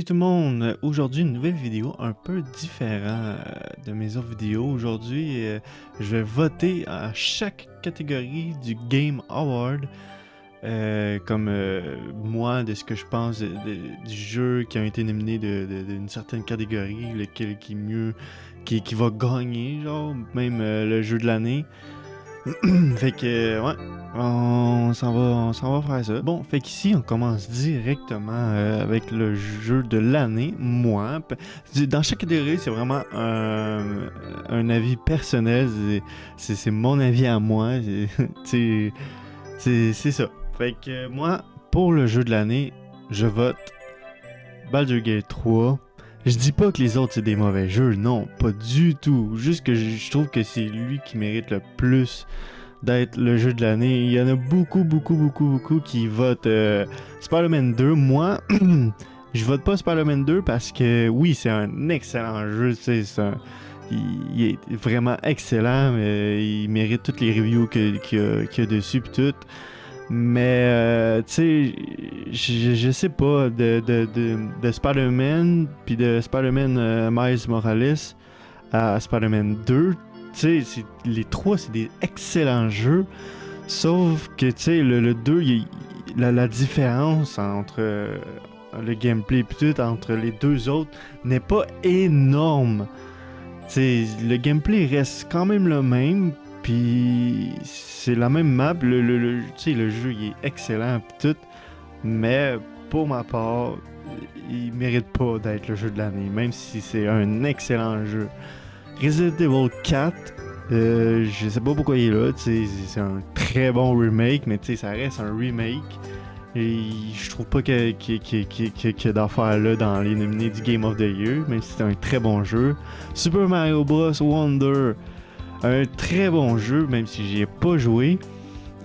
Salut tout le monde! Aujourd'hui, une nouvelle vidéo un peu différente de mes autres vidéos. Aujourd'hui, je vais voter à chaque catégorie du Game Award. Comme moi, de ce que je pense du jeu qui a été nominé d'une certaine catégorie, lequel qui est mieux, qui va gagner, genre, même le jeu de l'année. Fait que, ouais, on s'en va faire ça. Bon, fait qu'ici, on commence directement avec le jeu de l'année, moi. Dans chaque catégorie, c'est vraiment un avis personnel, c'est mon avis à moi, c'est ça. Fait que moi, pour le jeu de l'année, je vote Baldur's Gate 3. Je dis pas que les autres c'est des mauvais jeux, non, pas du tout. Juste que je trouve que c'est lui qui mérite le plus d'être le jeu de l'année. Il y en a beaucoup qui votent Spider-Man 2. Moi, je vote pas Spider-Man 2 parce que oui, c'est un excellent jeu, tu sais, il est vraiment excellent, mais il mérite toutes les reviews qu'il y a dessus pis tout. Mais, tu sais, je sais pas, de Spider-Man, puis de Spider-Man Miles Morales à Spider-Man 2, tu sais, les trois, c'est des excellents jeux. Sauf que, tu sais, le 2, la différence entre le gameplay et tout, entre les deux autres, n'est pas énorme. Tu sais, le gameplay reste quand même le même. Puis c'est la même map, tu sais, le jeu il est excellent pis tout, mais pour ma part, il mérite pas d'être le jeu de l'année, même si c'est un excellent jeu. Resident Evil 4, je sais pas pourquoi il est là, tu sais, c'est un très bon remake, mais tu sais, ça reste un remake. Et je trouve pas qu'il y a d'affaires là dans les nominés du Game of the Year, même si c'est un très bon jeu. Super Mario Bros. Wonder, un très bon jeu, même si j'y ai pas joué.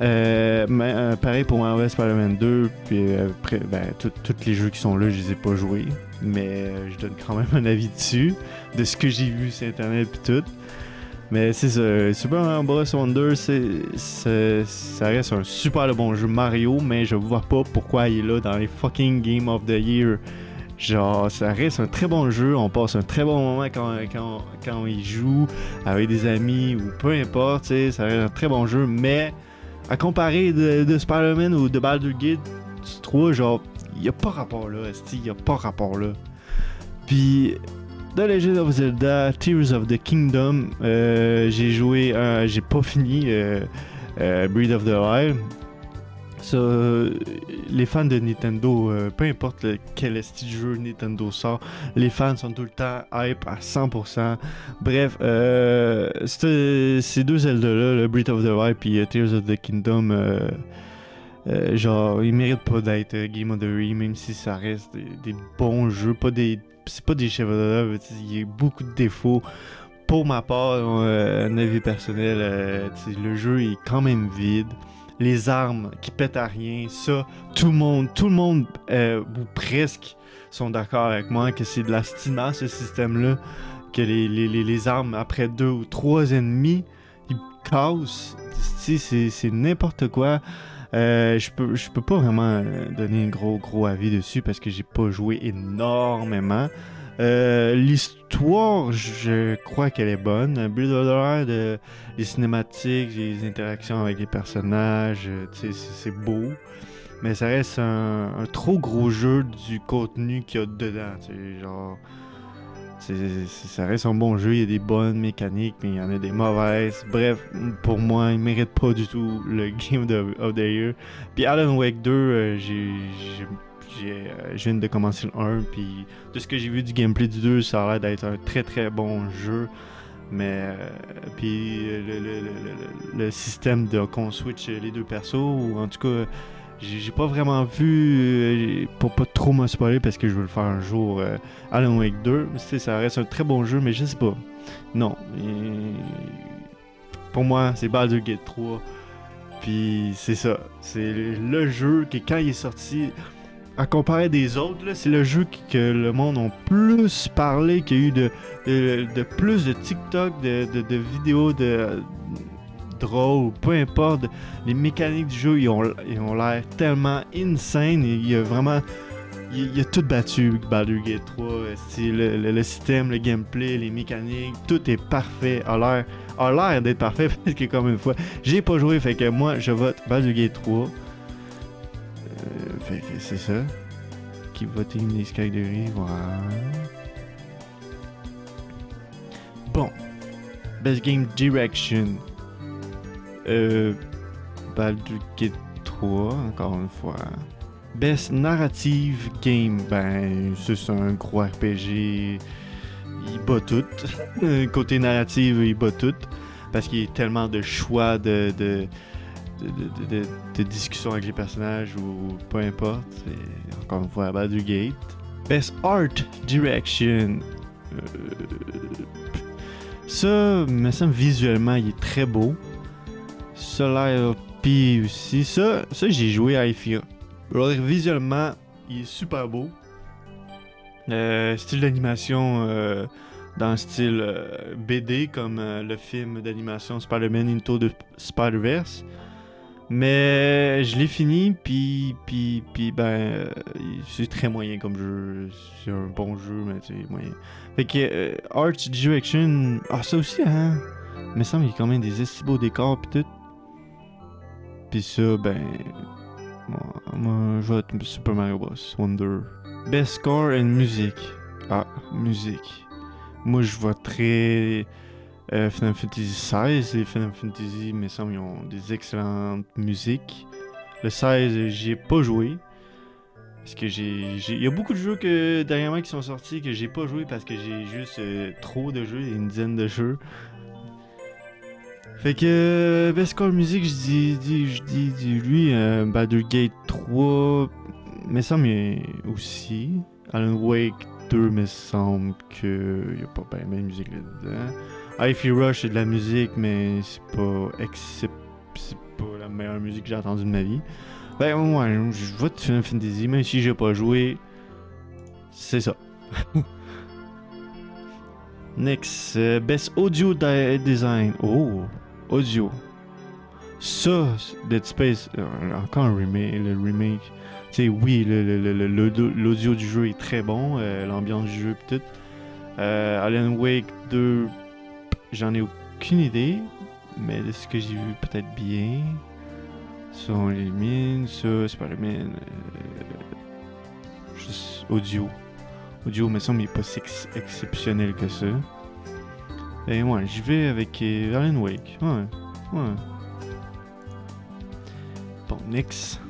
Mais pareil pour Marvel Spider-Man 2, puis après, tous les jeux qui sont là, je les ai pas joués. Mais je donne quand même un avis dessus, de ce que j'ai vu sur internet pis tout. Mais c'est ça, Super Mario Bros. Wonder, ça reste un super bon jeu Mario, mais je vois pas pourquoi il est là dans les fucking Game of the Year. Genre, ça reste un très bon jeu, on passe un très bon moment quand on y joue avec des amis ou peu importe, tu sais, ça reste un très bon jeu, mais à comparer de Spider-Man ou de Baldur's Gate 3, genre, y a pas rapport là, y a pas rapport là. Puis, The Legend of Zelda, Tears of the Kingdom, j'ai joué, j'ai pas fini Breath of the Wild. Ça, les fans de Nintendo, peu importe quel style de jeu Nintendo sort, les fans sont tout le temps hype à 100%. Bref, ces deux Zelda-là, le Breath of the Wild et Tears of the Kingdom, genre, ils méritent pas d'être Game of the Year, même si ça reste des bons jeux, c'est pas des chefs-d'œuvre, il y a beaucoup de défauts. Pour ma part, un avis personnel, le jeu est quand même vide. Les armes qui pètent à rien, ça, tout le monde, ou presque, sont d'accord avec moi que c'est de la stima, ce système-là, que les armes, après 2 ou 3 ennemis, ils cassent, c'est n'importe quoi. Je peux pas vraiment donner un gros avis dessus parce que j'ai pas joué énormément. L'histoire, je crois qu'elle est bonne. Breath of the Wild, les cinématiques, les interactions avec les personnages, c'est beau. Mais ça reste un trop gros jeu du contenu qu'il y a dedans. Genre, ça reste un bon jeu, il y a des bonnes mécaniques, mais il y en a des mauvaises. Bref, pour moi, il mérite pas du tout le Game of the Year. Puis Alan Wake 2, je viens de commencer le 1, puis de ce que j'ai vu du gameplay du 2, ça a l'air d'être un très bon jeu. Mais puis le système de qu'on switch les deux persos, ou en tout cas, j'ai pas vraiment vu, pour pas trop me spoiler parce que je veux le faire un jour, Alan Wake 2. Ça reste un très bon jeu, mais je sais pas. Non. Pour moi, c'est Baldur's Gate 3. Puis c'est ça. C'est le jeu que quand il est sorti, à comparer des autres, là, c'est le jeu que le monde a plus parlé, qu'il y a eu de plus de TikTok, de vidéos de drôles, peu importe. Les mécaniques du jeu, ils ont l'air tellement insane. Il y a vraiment il a tout battu Baldur's Gate 3. Le système, le gameplay, les mécaniques, tout est parfait. A l'air d'être parfait parce que, comme une fois, j'ai pas joué, fait que moi, je vote Baldur's Gate 3. Fait que c'est ça. Qui vote les Skyleri, voilà. Bon. Best Game Direction. Baldur's Gate 3, encore une fois. Best Narrative Game, ben, c'est un gros RPG. Il bat tout. Côté narrative, il bat tout. Parce qu'il y a tellement de choix de discussions avec les personnages ou peu importe. Et encore une fois, Baldur's Gate. Best Art Direction. Ça, me semble visuellement, il est très beau. Ça, l'RP aussi. Ça j'ai joué à IFIA. Alors, visuellement, il est super beau. Style d'animation dans le style BD, comme le film d'animation Spider-Man Into the Spider-Verse. Mais je l'ai fini, puis ben, c'est très moyen comme jeu. C'est un bon jeu, mais c'est moyen. Fait que Art Direction, ça aussi, hein. Il me semble qu'il y a quand même des assez beaux décors, pis tout. Pis ça, ben, moi je vote Super Mario Bros. Wonder. Best Score and Music. Musique. Moi, je voterais Final Fantasy XVI. Les Final Fantasy, me semble, ils ont des excellentes musiques. Le 16, j'y ai pas joué. Parce que il y a beaucoup de jeux que dernièrement qui sont sortis que j'ai pas joué parce que j'ai juste trop de jeux, une dizaine de jeux. Fait que Best Score Music, je dis lui, Baldur's Gate 3, me semble aussi. Alan Wake 2, me semble que y a pas bien de musique là-dedans. Hi-Fi Rush, c'est de la musique, mais c'est pas la meilleure musique que j'ai entendue de ma vie. Ben ouais, je vote Final Fantasy, même si j'ai pas joué, c'est ça. Next, Best Audio Design. Oh, audio. Ça, Dead Space, encore un remake, le remake. Tu sais, oui, l'audio du jeu est très bon, l'ambiance du jeu pis tout. Alan Wake 2, j'en ai aucune idée, mais de ce que j'ai vu, peut-être bien. Ça, on l'élimine. Ça, Spider-Man. Juste audio. Audio, me semble, il est pas si exceptionnel que ça. Et ouais, j'y vais avec Alan Wake. Ouais. Bon, next.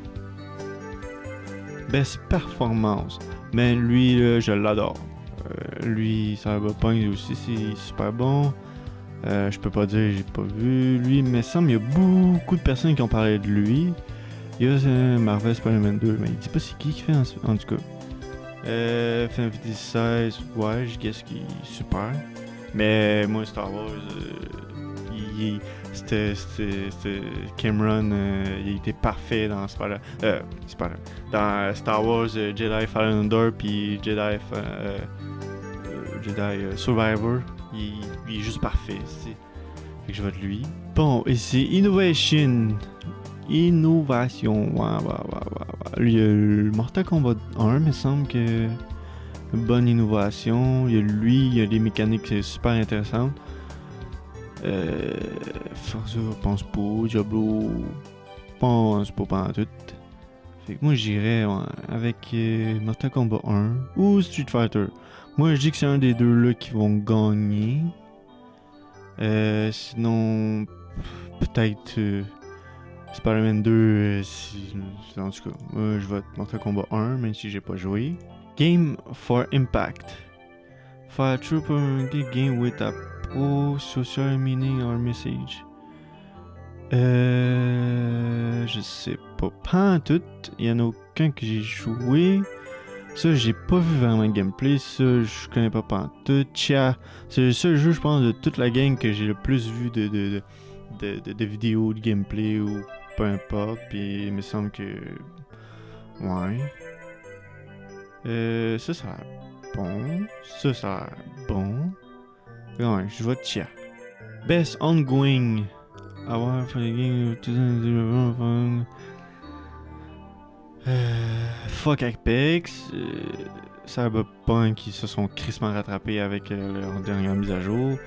Best Performance. Mais lui, là, je l'adore. Lui, Cyberpunk aussi, c'est super bon. Je peux pas dire, j'ai pas vu. Lui, il me semble, il y a beaucoup de personnes qui ont parlé de lui. Il y a Marvel Spider-Man 2, mais il dit pas c'est qui fait en tout cas. Final Fantasy 16, ouais, je guess qu'il est super. Mais moi, Star Wars, c'était Cameron, il était parfait dans dans Star Wars Jedi Fallen Order puis Jedi Survivor. Il est juste parfait. Fait que je vote lui. Bon, et c'est Innovation. Ouais. Le Mortal Kombat 1, me semble que bonne innovation. Il y a des mécaniques super intéressantes. Forza, pense pas. Diablo, pense pas en tout. Fait que moi j'irais avec Mortal Kombat 1 ou Street Fighter. Moi je dis que c'est un des deux là qui vont gagner. Sinon, peut-être Spider-Man 2, en tout cas, moi je vote Mortal Kombat 1, même si j'ai pas joué. Game for Impact. Fire Trooper game with a pro-social meaning or message. Je sais pas en tout. Il y en a aucun que j'ai joué. Ça, j'ai pas vu vraiment le gameplay. Ça, je connais pas en tout. Chia, c'est le seul jeu, je pense, de toute la gang que j'ai le plus vu de vidéos, de gameplay ou peu importe. Puis il me semble que. Ouais. Ça a l'air bon. Ça a l'air bon. Ouais, je vote Chia. Best Ongoing. For the game Fuck Apex. Cyberpunk, ils se sont crissement rattrapés avec leur dernière mise à jour.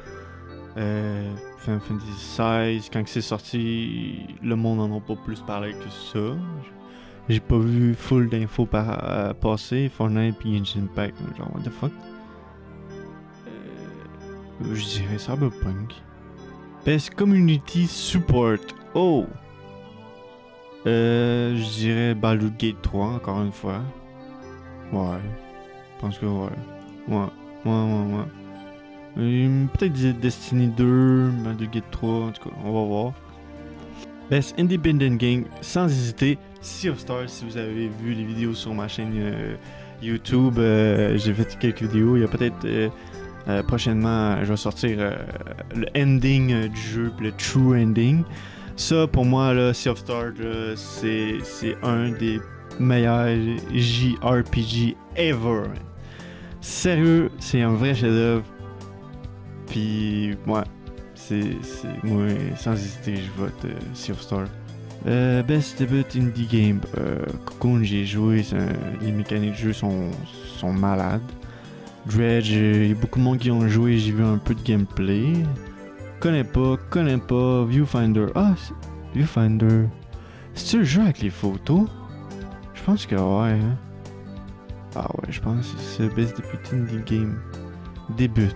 Final Fantasy XVI, quand c'est sorti, le monde en a pas plus parlé que ça. J'ai pas vu full d'infos passer. Fortnite puis Genshin Impact, genre what the fuck. Je dirais Cyberpunk. Best Community Support. Oh! Je dirais Baldur's Gate 3, encore une fois. Ouais. Je pense que ouais. Ouais. Peut-être Destiny 2, Baldur's Gate 3, en tout cas, on va voir. Best Independent Game, sans hésiter, Sea of Stars. Si vous avez vu les vidéos sur ma chaîne YouTube, j'ai fait quelques vidéos. Il y a peut-être prochainement, je vais sortir le ending du jeu, le true ending. Ça, pour moi, là, Sea of Stars, c'est un des meilleurs JRPG ever. Sérieux, c'est un vrai chef-d'œuvre. Puis, ouais, moi, sans hésiter, je vote Sea of Stars. Best Debut Indie Game. Cocoon, j'ai joué, les mécaniques de jeu sont malades. Dredge, il y a beaucoup de monde qui ont joué, j'ai vu un peu de gameplay. Connais pas. Viewfinder. Ah, Viewfinder. C'est-tu le jeu avec les photos? Je pense que ouais, hein. Ah ouais, je pense que c'est le Best Debut Indie Game. Début.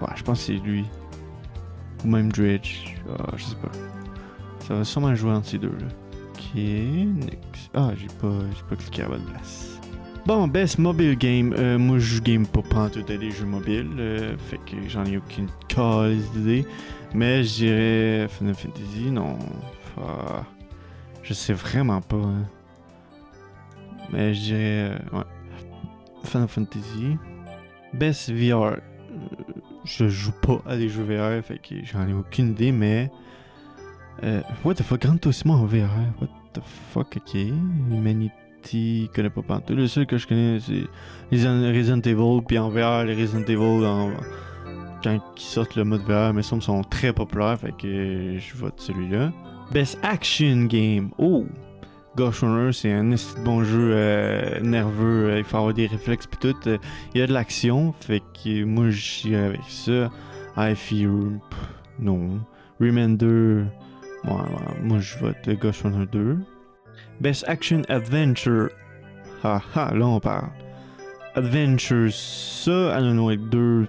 Ouais, je pense que c'est lui. Ou même Dredge. Ah, je sais pas. Ça va sûrement jouer entre ces deux-là. Ok, next. Ah, j'ai pas cliqué à la bonne place. Bon, Best Mobile Game. Moi, je game pas pantoute des jeux mobiles. Fait que j'en ai aucune calice d'idée. Mais je dirais Final Fantasy, non. Je sais vraiment pas. Hein. Mais je dirais. Ouais. Final Fantasy. Best VR. Je joue pas à des jeux VR, fait que j'en ai aucune idée, mais. What the fuck, Gran Turismo en VR. What the fuck, ok. Humanity, connais pas pantoute. Le seul que je connais, c'est les Resident Evil, puis en VR, les Resident Evil, quand ils sortent le mode VR, mais ça me sont très populaires, fait que je vote celui-là. Best Action Game. Oh! Ghost Runner, c'est un bon jeu nerveux, il faut avoir des réflexes pis tout. Il y a de l'action, fait que moi j'irais avec ça. I Fear, non. Rayman 2, ouais, moi je vote Ghost Runner 2. Best Action Adventure. Là on parle. Adventure, ça, Alan Wake 2,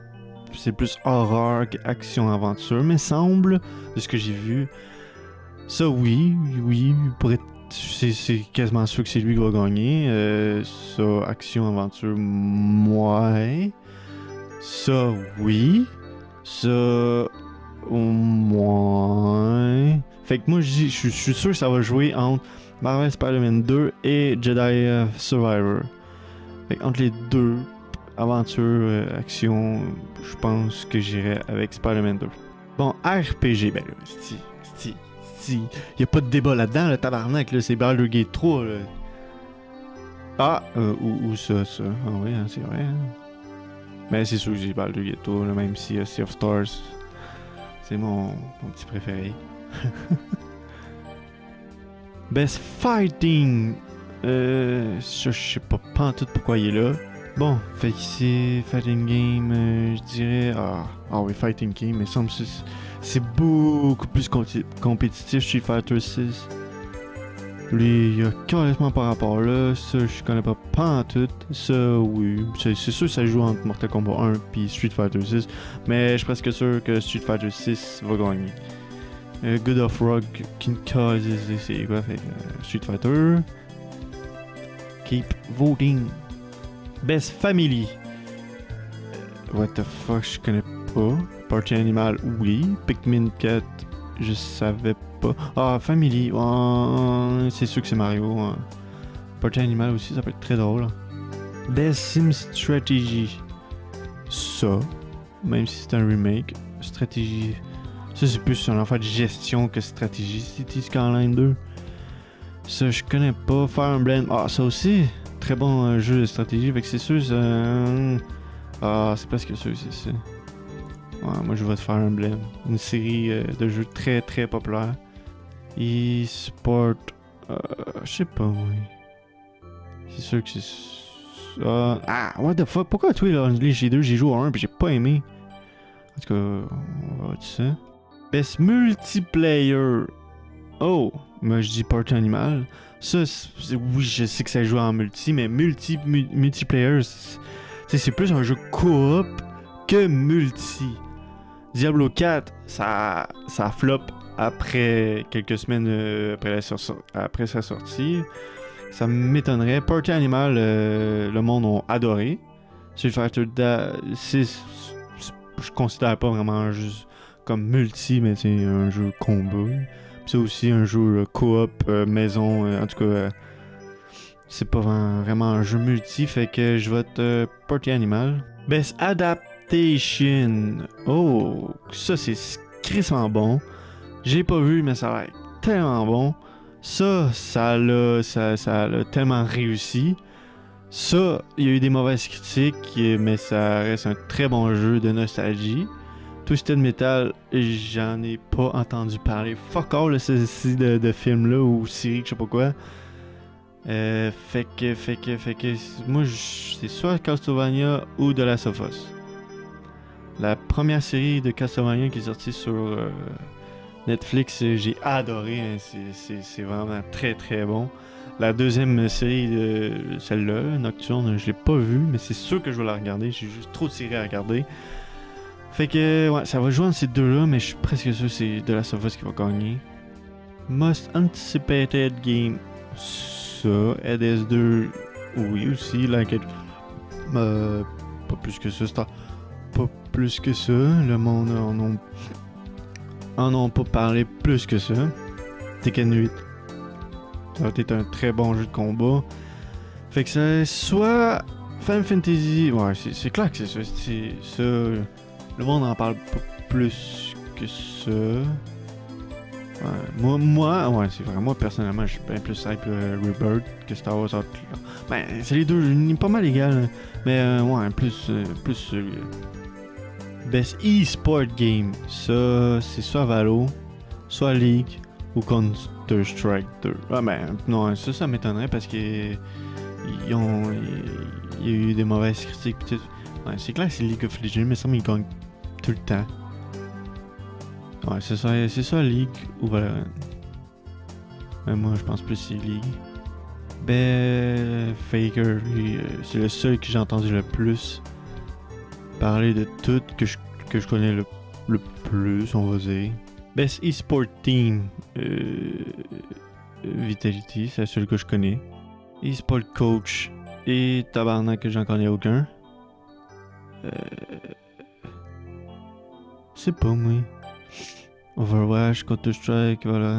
c'est plus horreur qu'action-aventure, mais semble, de ce que j'ai vu. Ça, oui, pourrait c'est quasiment sûr que c'est lui qui va gagner. Ça, action-aventure, ouais. Ça, oui. Ça, ouais. Fait que moi, je suis sûr que ça va jouer entre Marvel Spider-Man 2 et Jedi Survivor. Fait entre les deux, aventure, action, je pense que j'irai avec Spider-Man 2. Bon, RPG, ben là, il y a pas de débat là-dedans, le tabarnak, là, c'est Baldur's Gate 3, là. Ah, ou ça. Ah oui, hein, c'est vrai. Hein. Mais c'est sûr que j'ai Baldur's Gate 3, là, même si Sea of Stars, c'est mon petit préféré. Best Fighting. Je sais pas tout pourquoi il est là. Bon, fait que c'est Fighting Game, je dirais. Ah oui, Fighting Game, mais ça me c'est beaucoup plus compétitif Street Fighter 6. Lui, il y a carrément par rapport là, ça je connais pas pantoute. Ça, oui, c'est sûr que ça joue entre Mortal Kombat 1 puis Street Fighter 6, mais je suis presque sûr que Street Fighter 6 va gagner. God of Rock, c'est quoi, fait Street Fighter. Keep voting. Best Family. What the fuck, je connais pas. Party Animal, oui. Pikmin 4, je savais pas. Ah, Family, c'est sûr que c'est Mario. Hein. Party Animal aussi, ça peut être très drôle. Best Sim Strategy. Ça, même si c'est un remake, stratégie. Ça, c'est plus un affaire de gestion que stratégie. City Skyline 2. Ça, je connais pas. Fire Emblem. Ah, ça aussi. Très bon jeu de stratégie. Fait que c'est sûr, c'est presque sûr, c'est ça. Ouais, moi je vote Fire Emblem. Une série de jeux très très populaire. E-sport. Je sais pas, oui. C'est sûr que c'est ça. Ah, what the fuck? Pourquoi toi, là, j'ai 2, j'ai joué à 1 puis j'ai pas aimé? En tout cas, on va voir tout ça. Best multiplayer. Oh, moi je dis Party Animal. Ça, oui, je sais que ça joue en multi, mais multiplayer, c'est plus un jeu coop que multi. Diablo 4, ça flop après quelques semaines après sa sortie. Ça m'étonnerait. Party Animal, le monde a adoré. Street Fighter, je considère pas vraiment un jeu comme multi, mais c'est un jeu combat. C'est aussi un jeu coop maison. En tout cas, c'est pas vraiment un jeu multi, fait que je vote Party Animal. Best Adaptation. Oh, ça c'est crissement bon. J'ai pas vu, mais ça va être tellement bon. Ça a tellement réussi. Ça, il y a eu des mauvaises critiques, mais ça reste un très bon jeu de nostalgie. Twisted Metal, j'en ai pas entendu parler. Fuck all de film-là ou série, je sais pas quoi. Fait que moi, c'est soit Castlevania ou The Last of Us. La première série de Castlevania qui est sortie sur Netflix, j'ai adoré. Hein, c'est vraiment très très bon. La deuxième série, celle-là, Nocturne, je l'ai pas vue, mais c'est sûr que je vais la regarder. J'ai juste trop de séries à regarder. Fait que, ouais, ça va jouer entre ces deux-là, mais je suis presque sûr que c'est The Last of Us qui va gagner. Most Anticipated Game. Ça, LS2, oui aussi, like it. Pas plus que ça, pas plus que ça. Le monde en ont pas parlé plus que ça. Tekken 8. Ça va être un très bon jeu de combat. Fait que c'est soit Final Fantasy. Ouais, c'est clair que c'est ça. C'est ça. Le monde en parle pas plus que ça. Ouais, moi, ouais, c'est vrai. Moi, personnellement, je suis bien plus hype Rebirth que Star Wars Outlaw. Ben, c'est les deux, pas mal égal. Mais, ouais, plus. Best e-sport game. Ça, c'est soit Valo, soit League ou Counter-Strike 2. Ah, ben, non, ça m'étonnerait parce que. Il y a eu des mauvaises critiques. Ouais, c'est clair que c'est League of Legends, mais ça me gagne tout le temps. Ouais, c'est ça League ou Valorant. Mais moi, je pense plus c'est League. Ben, Faker, lui, c'est le seul que j'ai entendu le plus parler de tout que je connais le plus, on va dire. Best eSport Team, Vitality, c'est le seul que je connais. eSport Coach et Tabarnak que j'en connais aucun. C'est pas moi. Overwatch, Counter-Strike, voilà.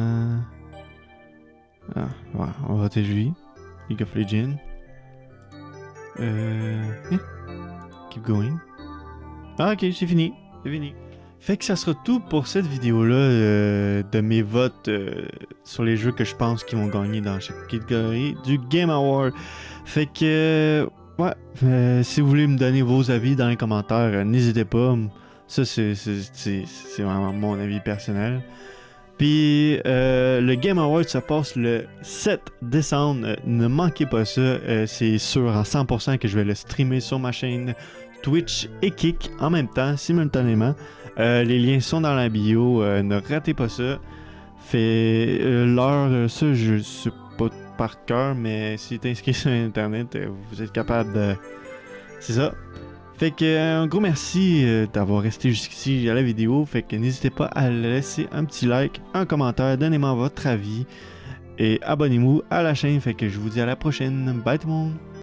Ah, ouais, on va voter lui. League of Legends. Keep going. Ah, ok, c'est fini. C'est fini. Fait que ça sera tout pour cette vidéo-là de mes votes sur les jeux que je pense qui vont gagner dans chaque catégorie du Game Award. Fait que, ouais, si vous voulez me donner vos avis dans les commentaires, n'hésitez pas. Ça, c'est vraiment mon avis personnel. Puis, le Game Award, ça passe le 7 décembre. Ne manquez pas ça. C'est sûr à 100% que je vais le streamer sur ma chaîne Twitch et Kick en même temps, simultanément. Les liens sont dans la bio. Ne ratez pas ça. L'heure, ça, je sais pas par cœur, mais si t'es inscrit sur Internet, vous êtes capable de... C'est ça. Fait que un gros merci d'avoir resté jusqu'ici à la vidéo. Fait que n'hésitez pas à laisser un petit like, un commentaire, donnez-moi votre avis et abonnez-vous à la chaîne. Fait que je vous dis à la prochaine. Bye tout le monde!